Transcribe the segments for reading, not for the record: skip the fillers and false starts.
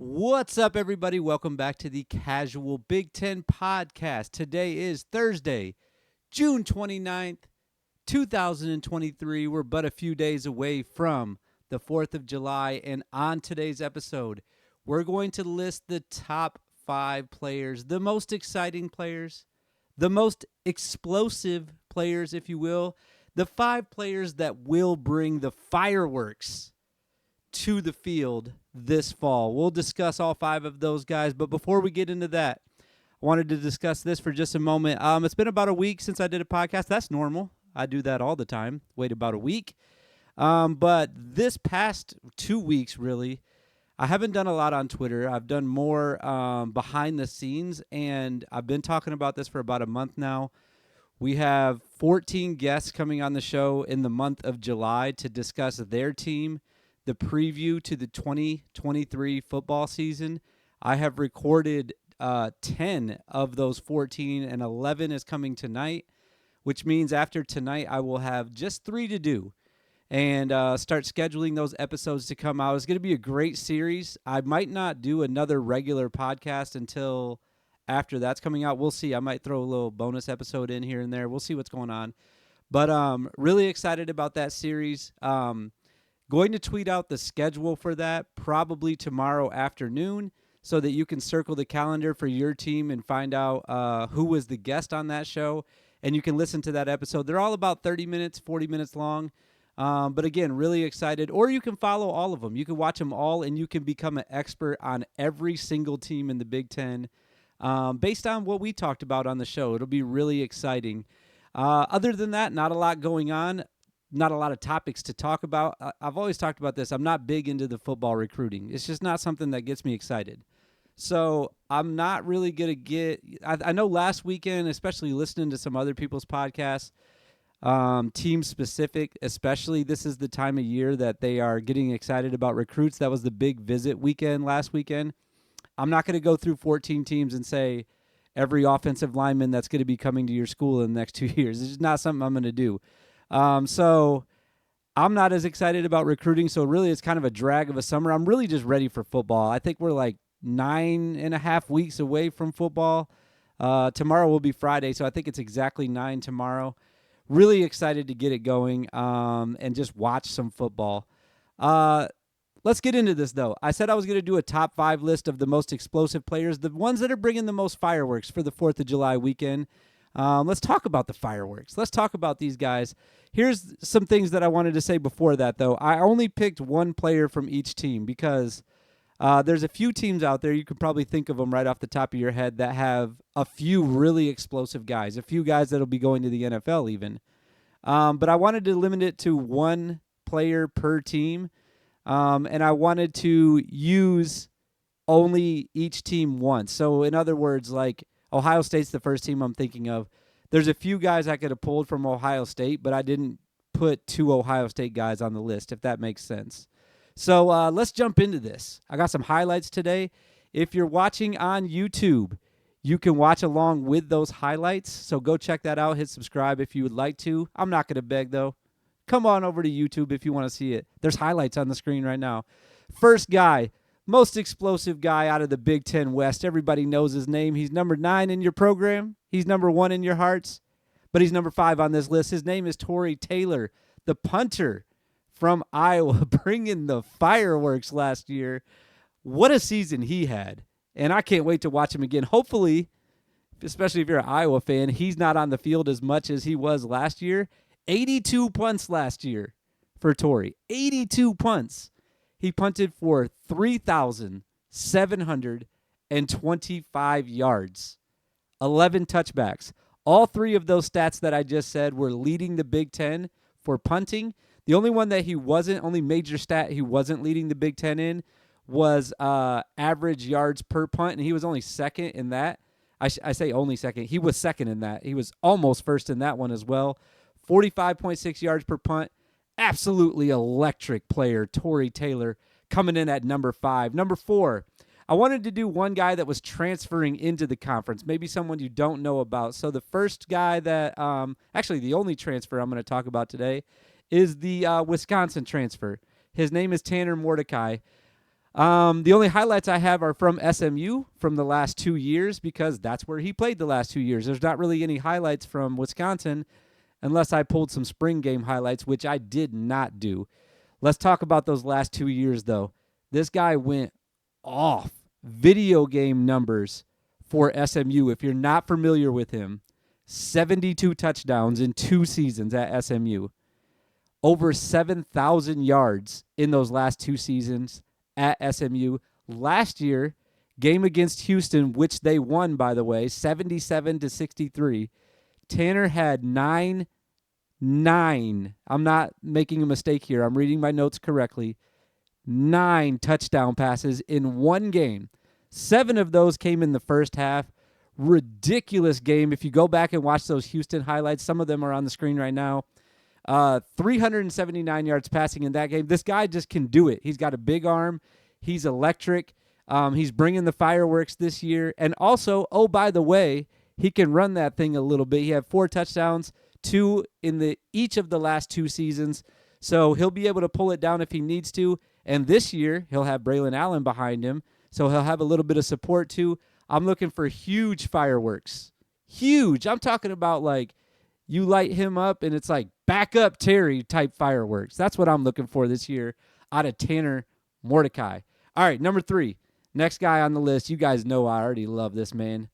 What's up, everybody? Welcome back to the Casual Big Ten Podcast. Today is Thursday, June 29th, 2023. We're but a few days away from the 4th of July. And on today's episode, we're going to list the top 5 players, the most exciting players, the most explosive players, if you will, the 5 players that will bring the fireworks to the field this fall. We'll discuss all 5 of those guys, but before we get into that, I wanted to discuss this for just a moment. It's been about a week since I did a podcast. That's normal. I do that all the time. Wait about a week. But this past 2 weeks, really, I haven't done a lot on Twitter. I've done more behind the scenes, and I've been talking about this for about a month now. We have 14 guests coming on the show in the month of July to discuss their team, the preview to the 2023 football season. I have recorded 10 of those 14, and 11 is coming tonight, which means after tonight I will have just 3 to do and start scheduling those episodes to come out. It's going to be a great series. I might not do another regular podcast until after that's coming out. We'll see. I might throw a little bonus episode in here and there. We'll see what's going on. But really excited about that series. Going to tweet out the schedule for that probably tomorrow afternoon so that you can circle the calendar for your team and find out who was the guest on that show. And you can listen to that episode. They're all about 30 minutes, 40 minutes long. But again, really excited. Or you can follow all of them. You can watch them all, and you can become an expert on every single team in the Big Ten based on what we talked about on the show. It'll be really exciting. Other than that, not a lot going on. Not a lot of topics to talk about. I've always talked about this. I'm not big into the football recruiting. It's just not something that gets me excited. So I'm not really going to get – I know last weekend, especially listening to some other people's podcasts, team-specific, especially this is the time of year that they are getting excited about recruits. That was the big visit weekend last weekend. I'm not going to go through 14 teams and say every offensive lineman that's going to be coming to your school in the next 2 years. It's just not something I'm going to do. So I'm not as excited about recruiting. So really it's kind of a drag of a summer. I'm really just ready for football. I think we're like 9.5 weeks away from football. Tomorrow will be Friday. So I think it's exactly 9 tomorrow. Really excited to get it going, and just watch some football. Let's get into this though. I said I was going to do a top 5 list of the most explosive players, the ones that are bringing the most fireworks for the 4th of July weekend. Let's talk about the fireworks. Let's talk about these guys. Here's some things that I wanted to say before that, though. I only picked one player from each team because there's a few teams out there, you could probably think of them right off the top of your head, that have a few really explosive guys, a few guys that will be going to the NFL even. But I wanted to limit it to one player per team, and I wanted to use only each team once. So in other words, like, Ohio State's the first team I'm thinking of. There's a few guys I could have pulled from Ohio State, but I didn't put 2 Ohio State guys on the list, if that makes sense. So let's jump into this. I got some highlights today. If you're watching on YouTube, you can watch along with those highlights. So go check that out. Hit subscribe if you would like to. I'm not going to beg, though. Come on over to YouTube if you want to see it. There's highlights on the screen right now. First guy. Most explosive guy out of the Big Ten West. Everybody knows his name. He's number 9 in your program. He's number 1 in your hearts. But he's number 5 on this list. His name is Tory Taylor, the punter from Iowa, bringing the fireworks last year. What a season he had. And I can't wait to watch him again. Hopefully, especially if you're an Iowa fan, he's not on the field as much as he was last year. 82 punts last year for Tory. 82 punts. He punted for 3,725 yards, 11 touchbacks. All 3 of those stats that I just said were leading the Big Ten for punting. The only one that only major stat he wasn't leading the Big Ten in was average yards per punt, and he was only second in that. I say only second. He was second in that. He was almost first in that one as well. 45.6 yards per punt. Absolutely electric player, Tory Taylor, coming in at number 5. Number 4, I wanted to do one guy that was transferring into the conference, maybe someone you don't know about. So the first guy that, actually the only transfer I'm going to talk about today is the Wisconsin transfer. His name is Tanner Mordecai. The only highlights I have are from SMU from the last 2 years because that's where he played the last 2 years. There's not really any highlights from Wisconsin unless I pulled some spring game highlights, which I did not do. Let's talk about those last 2 years, though. This guy went off video game numbers for SMU. If you're not familiar with him, 72 touchdowns in 2 seasons at SMU. Over 7,000 yards in those last 2 seasons at SMU. Last year, game against Houston, which they won, by the way, 77-63. Tanner had 9. I'm not making a mistake here. I'm reading my notes correctly. 9 touchdown passes in one game. 7 of those came in the first half. Ridiculous game. If you go back and watch those Houston highlights, some of them are on the screen right now. 379 yards passing in that game. This guy just can do it. He's got a big arm. He's electric. He's bringing the fireworks this year. And also, oh, by the way, he can run that thing a little bit. He had 4 touchdowns, 2 in each of the last 2 seasons. So he'll be able to pull it down if he needs to. And this year, he'll have Braylon Allen behind him. So he'll have a little bit of support too. I'm looking for huge fireworks. Huge. I'm talking about like you light him up and it's like back up Terry type fireworks. That's what I'm looking for this year out of Tanner Mordecai. All right, number 3. Next guy on the list. You guys know I already love this man.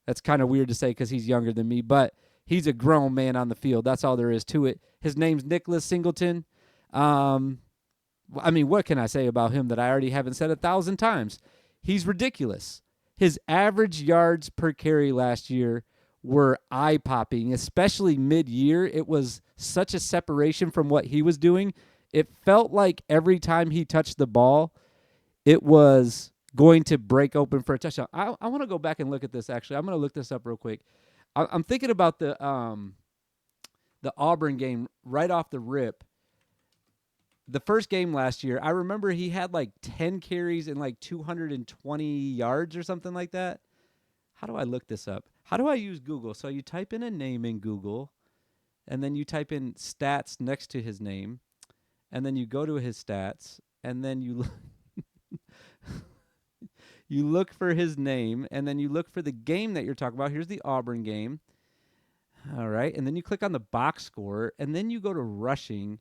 That's kind of weird to say because he's younger than me, but he's a grown man on the field. That's all there is to it. His name's Nicholas Singleton. I mean, what can I say about him that I already haven't said 1,000 times? He's ridiculous. His average yards per carry last year were eye-popping, especially mid-year. It was such a separation from what he was doing. It felt like every time he touched the ball, it was going to break open for a touchdown. I want to go back and look at this, actually. I'm going to look this up real quick. I'm thinking about the Auburn game right off the rip. The first game last year, I remember he had like 10 carries and like 220 yards or something like that. How do I look this up? How do I use Google? So you type in a name in Google, and then you type in stats next to his name, and then you go to his stats, and then you you look for his name, and then you look for the game that you're talking about. Here's the Auburn game. All right, and then you click on the box score, and then you go to rushing.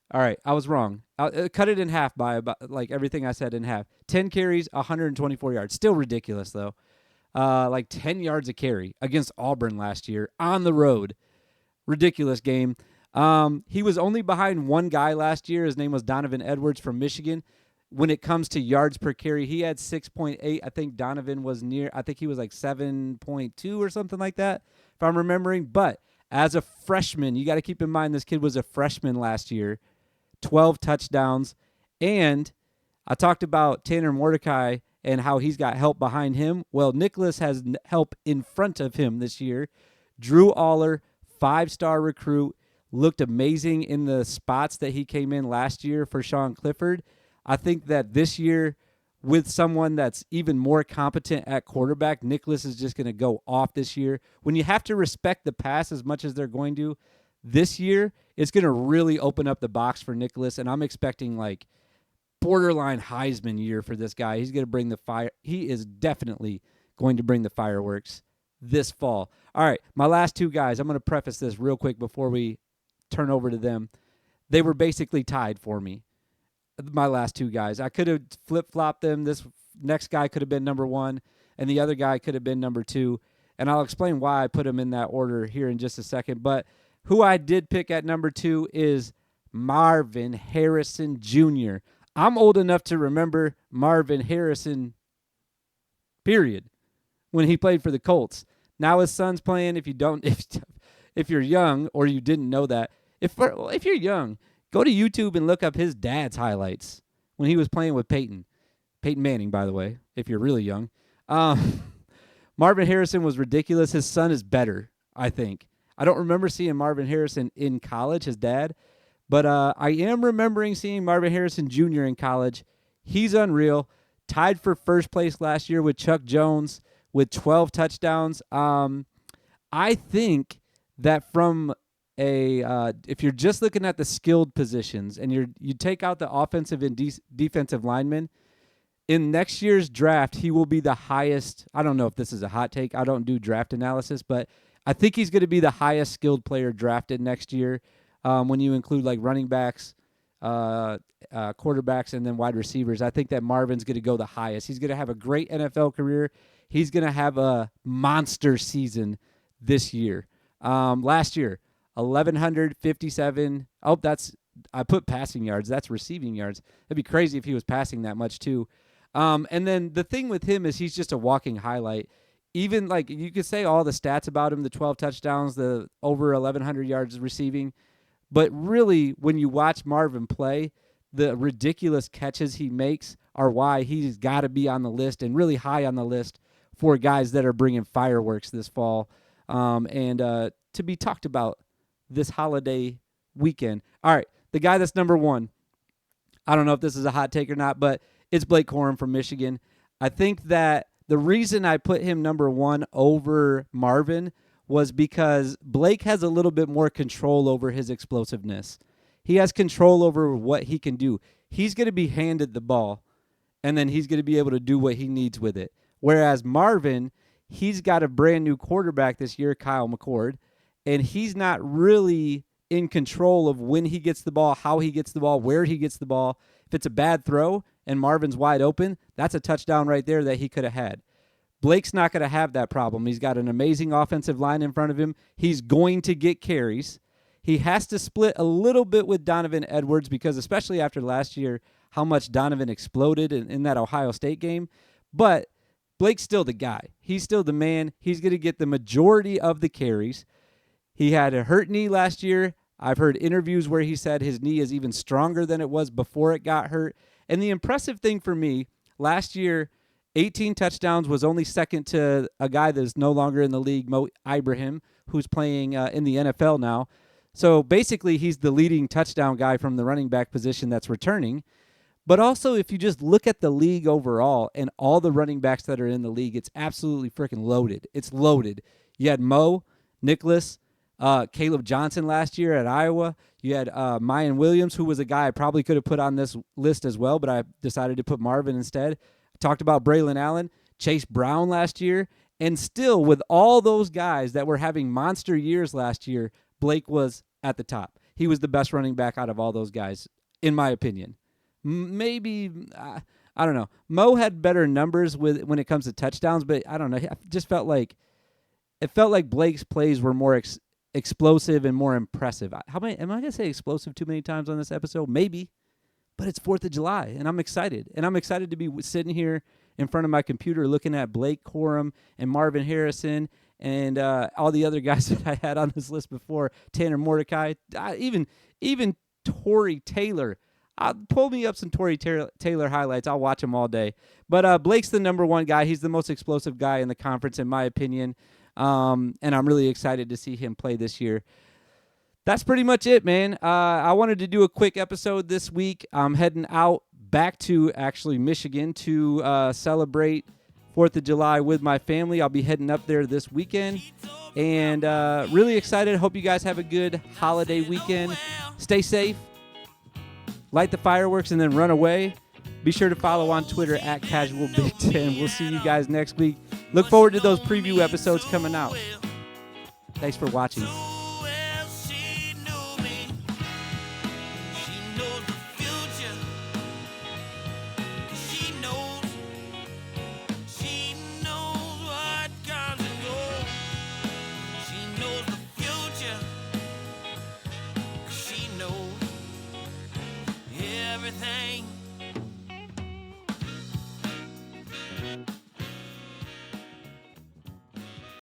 All right, I was wrong. I'll cut it in half by about like everything I said in half. 10 carries, 124 yards. Still ridiculous, though. Like 10 yards a carry against Auburn last year on the road. Ridiculous game. He was only behind one guy last year. His name was Donovan Edwards from Michigan. When it comes to yards per carry, he had 6.8. I think Donovan was I think he was like 7.2 or something like that, if I'm remembering. But as a freshman, you got to keep in mind this kid was a freshman last year. 12 touchdowns. And I talked about Tanner Mordecai and how he's got help behind him. Well, Nicholas has help in front of him this year. Drew Aller, 5-star recruit, looked amazing in the spots that he came in last year for Sean Clifford. I think that this year, with someone that's even more competent at quarterback, Nicholas is just going to go off this year. When you have to respect the pass as much as they're going to, this year, it's going to really open up the box for Nicholas, and I'm expecting like borderline Heisman year for this guy. He's going to bring the fire. He is definitely going to bring the fireworks this fall. All right, my last 2 guys. I'm going to preface this real quick before we turn over to them. They were basically tied for me, my last 2 guys. I could have flip-flopped them. This next guy could have been number 1, and the other guy could have been number 2, and I'll explain why I put them in that order here in just a second. But who I did pick at number 2 is Marvin Harrison Jr. I'm old enough to remember Marvin Harrison, period, when he played for the Colts. Now his son's playing. If you're young or you didn't know that, if you're young, go to YouTube and look up his dad's highlights when he was playing with Peyton Manning, by the way, if you're really young. Marvin Harrison was ridiculous. His son is better, I think. I don't remember seeing Marvin Harrison in college, his dad, but I am remembering seeing Marvin Harrison Jr. in college. He's unreal. Tied for first place last year with Chuck Jones with 12 touchdowns. I think that from if you're just looking at the skilled positions and you take out the offensive and defensive linemen, in next year's draft, he will be the highest. I don't know if this is a hot take. I don't do draft analysis, but I think he's going to be the highest skilled player drafted next year when you include like running backs, quarterbacks, and then wide receivers. I think that Marvin's going to go the highest. He's going to have a great NFL career. He's going to have a monster season this year. Last year, 1,157. Oh, I put passing yards. That's receiving yards. It'd be crazy if he was passing that much too. And then the thing with him is he's just a walking highlight. Even like you could say all the stats about him, the 12 touchdowns, the over 1,100 yards receiving. But really, when you watch Marvin play, the ridiculous catches he makes are why he's got to be on the list and really high on the list for guys that are bringing fireworks this fall and to be talked about this holiday weekend. All right, the guy that's number one, I don't know if this is a hot take or not, but it's Blake Corum from Michigan. I think that the reason I put him number one over Marvin was because Blake has a little bit more control over his explosiveness. He has control over what he can do. He's going to be handed the ball, and then he's going to be able to do what he needs with it. Whereas Marvin, he's got a brand new quarterback this year, Kyle McCord, and he's not really in control of when he gets the ball, how he gets the ball, where he gets the ball. If it's a bad throw and Marvin's wide open, that's a touchdown right there that he could have had. Blake's not going to have that problem. He's got an amazing offensive line in front of him. He's going to get carries. He has to split a little bit with Donovan Edwards because especially after last year, how much Donovan exploded in that Ohio State game. But Blake's still the guy. He's still the man. He's going to get the majority of the carries. He had a hurt knee last year. I've heard interviews where he said his knee is even stronger than it was before it got hurt. And the impressive thing for me, last year, 18 touchdowns, was only second to a guy that's no longer in the league, Mo Ibrahim, who's playing in the NFL now. So basically, he's the leading touchdown guy from the running back position that's returning. But also, if you just look at the league overall and all the running backs that are in the league, it's absolutely freaking loaded. It's loaded. You had Mo, Nicholas, Caleb Johnson last year at Iowa. You had Mayan Williams, who was a guy I probably could have put on this list as well, but I decided to put Marvin instead. I talked about Braylon Allen, Chase Brown last year, and still with all those guys that were having monster years last year, Blake was at the top. He was the best running back out of all those guys, in my opinion. Maybe, I don't know. Mo had better numbers when it comes to touchdowns, but I don't know. I just felt like Blake's plays were more explosive and more impressive. Am I going to say explosive too many times on this episode? Maybe, but it's 4th of July, and I'm excited. And I'm excited to be sitting here in front of my computer looking at Blake Corum and Marvin Harrison and all the other guys that I had on this list before, Tanner Mordecai, even Tory Taylor. Pull me up some Tory Taylor highlights. I'll watch them all day. But Blake's the number one guy. He's the most explosive guy in the conference, in my opinion. And I'm really excited to see him play this year. That's pretty much it, man. I wanted to do a quick episode this week. I'm heading out back to actually Michigan to celebrate 4th of July with my family. I'll be heading up there this weekend. And really excited. Hope you guys have a good holiday weekend. Stay safe. Light the fireworks and then run away. Be sure to follow on Twitter at Casual Big Ten. We'll see you guys next week. Look forward to those preview episodes coming out. Thanks for watching.